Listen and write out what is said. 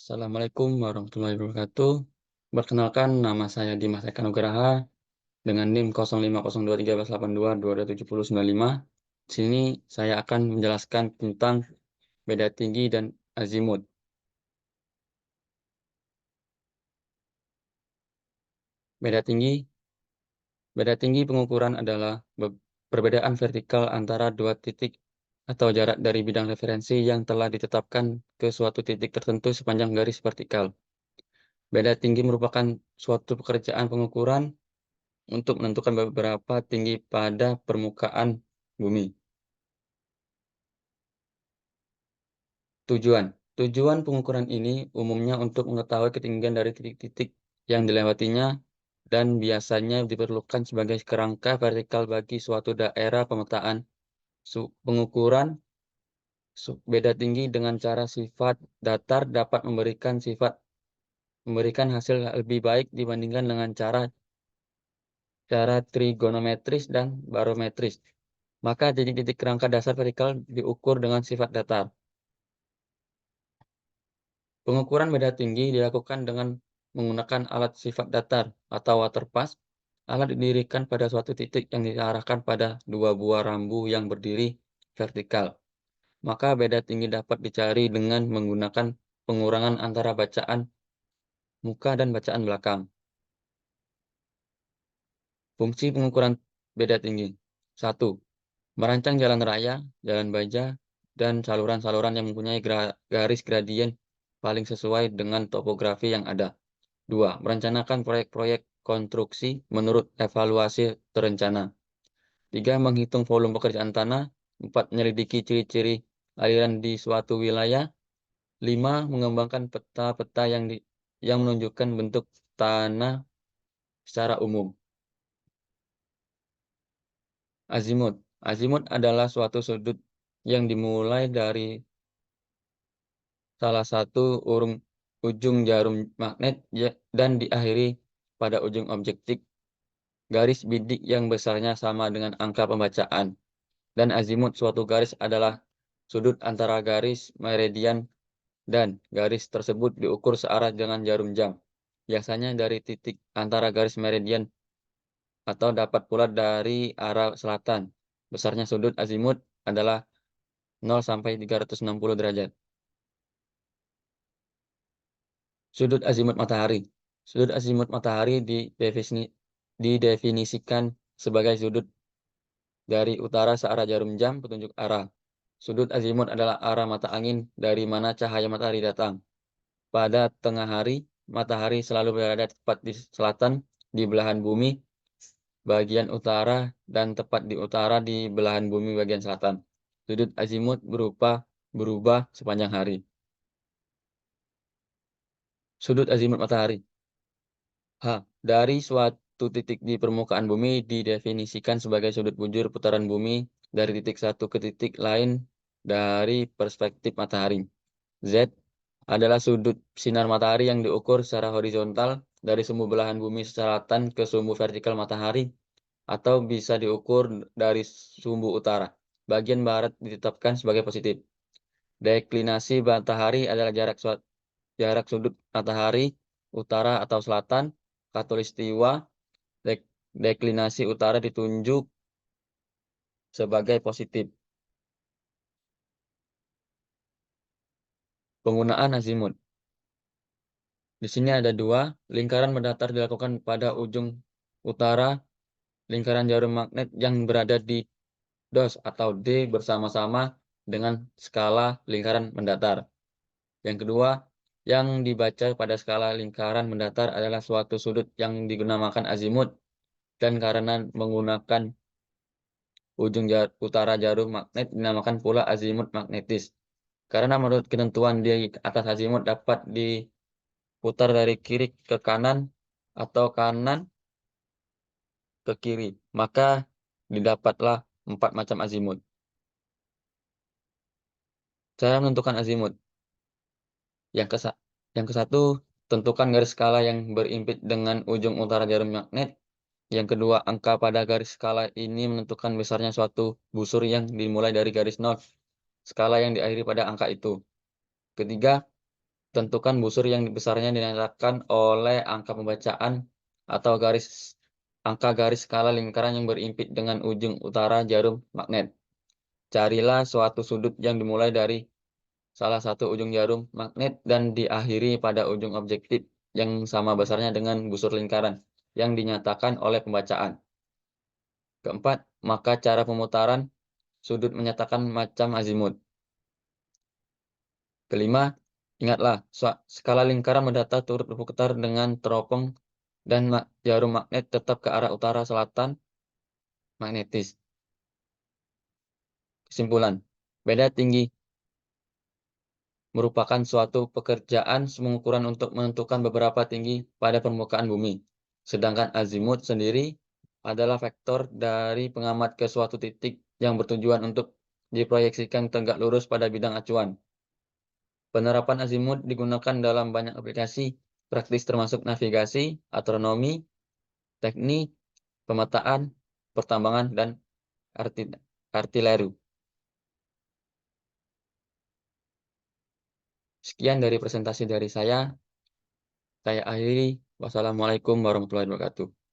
Assalamualaikum warahmatullahi wabarakatuh. Perkenalkan, nama saya Dimas Eka Nugraha dengan NIM 05021382227095. Di sini saya akan menjelaskan tentang beda tinggi dan azimut. Beda tinggi Beda tinggi pengukuran adalah perbedaan vertikal antara dua titik atau jarak dari bidang referensi yang telah ditetapkan ke suatu titik tertentu sepanjang garis vertikal. Beda tinggi merupakan suatu pekerjaan pengukuran untuk menentukan beberapa tinggi pada permukaan bumi. Tujuan Tujuan pengukuran ini umumnya untuk mengetahui ketinggian dari titik-titik yang dilewatinya dan biasanya diperlukan sebagai kerangka vertikal bagi suatu daerah pemetaan. Pengukuran beda tinggi dengan cara sifat datar dapat memberikan hasil lebih baik dibandingkan dengan cara cara trigonometris dan barometris. Maka titik-titik kerangka dasar vertikal diukur dengan sifat datar. Pengukuran beda tinggi dilakukan dengan menggunakan alat sifat datar atau waterpass. Alat didirikan pada suatu titik yang diarahkan pada dua buah rambu yang berdiri vertikal. Maka beda tinggi dapat dicari dengan menggunakan pengurangan antara bacaan muka dan bacaan belakang. Fungsi pengukuran beda tinggi. 1. Merancang jalan raya, jalan baja, dan saluran-saluran yang mempunyai garis gradien paling sesuai dengan topografi yang ada. 2. Merencanakan proyek-proyek konstruksi menurut evaluasi terencana. 3. Menghitung volume pekerjaan tanah. 4. Menyelidiki ciri-ciri aliran di suatu wilayah. 5. Mengembangkan peta-peta yang menunjukkan bentuk tanah secara umum. Azimut. Azimut adalah suatu sudut yang dimulai dari salah satu ujung jarum magnet dan diakhiri pada ujung objektif garis bidik yang besarnya sama dengan angka pembacaan. Dan azimut suatu garis adalah sudut antara garis meridian dan garis tersebut diukur searah dengan jarum jam. Biasanya dari titik antara garis meridian atau dapat pula dari arah selatan. Besarnya sudut azimut adalah 0 sampai 360 derajat. Sudut azimut matahari. Sudut azimut matahari didefinisikan sebagai sudut dari utara searah jarum jam petunjuk arah. Sudut azimut adalah arah mata angin dari mana cahaya matahari datang. Pada tengah hari, matahari selalu berada tepat di selatan di belahan bumi bagian utara dan tepat di utara di belahan bumi bagian selatan. Sudut azimut berubah sepanjang hari. Sudut azimut matahari. Dari suatu titik di permukaan bumi didefinisikan sebagai sudut bujur putaran bumi dari titik satu ke titik lain dari perspektif matahari. Z adalah sudut sinar matahari yang diukur secara horizontal dari sumbu belahan bumi selatan ke sumbu vertikal matahari atau bisa diukur dari sumbu utara. Bagian barat ditetapkan sebagai positif. Deklinasi matahari adalah jarak sudut matahari utara atau selatan. Khatulistiwa deklinasi utara ditunjuk sebagai positif. Penggunaan azimut. Di sini ada dua. Lingkaran mendatar dilakukan pada ujung utara lingkaran jarum magnet yang berada di DOS atau D bersama-sama dengan skala lingkaran mendatar. Yang kedua, yang dibaca pada skala lingkaran mendatar adalah suatu sudut yang digunakan azimut dan karena menggunakan ujung utara jarum magnet dinamakan pula azimut magnetis. Karena menurut ketentuan di atas azimut dapat diputar dari kiri ke kanan atau kanan ke kiri, maka didapatlah 4 macam azimut. Cara menentukan azimut. Yang ke satu, tentukan garis skala yang berimpit dengan ujung utara jarum magnet. Yang kedua, angka pada garis skala ini menentukan besarnya suatu busur yang dimulai dari garis 0, skala yang diakhiri pada angka itu. Ketiga, Tentukan busur yang besarnya dinyatakan oleh angka pembacaan atau angka garis skala lingkaran yang berimpit dengan ujung utara jarum magnet. Carilah suatu sudut yang dimulai dari salah satu ujung jarum magnet dan diakhiri pada ujung objektif yang sama besarnya dengan busur lingkaran yang dinyatakan oleh pembacaan. Keempat, maka cara pemutaran sudut menyatakan macam azimut. Kelima, ingatlah, skala lingkaran mendatar turut berputar dengan teropong dan jarum magnet tetap ke arah utara selatan magnetis. Kesimpulan, beda tinggi merupakan suatu pekerjaan pengukuran untuk menentukan beberapa tinggi pada permukaan bumi. Sedangkan azimut sendiri adalah vektor dari pengamat ke suatu titik yang bertujuan untuk diproyeksikan tegak lurus pada bidang acuan. Penerapan azimut digunakan dalam banyak aplikasi praktis termasuk navigasi, astronomi, teknik, pemetaan, pertambangan, dan artileri. Sekian dari presentasi dari saya akhiri. Wassalamualaikum warahmatullahi wabarakatuh.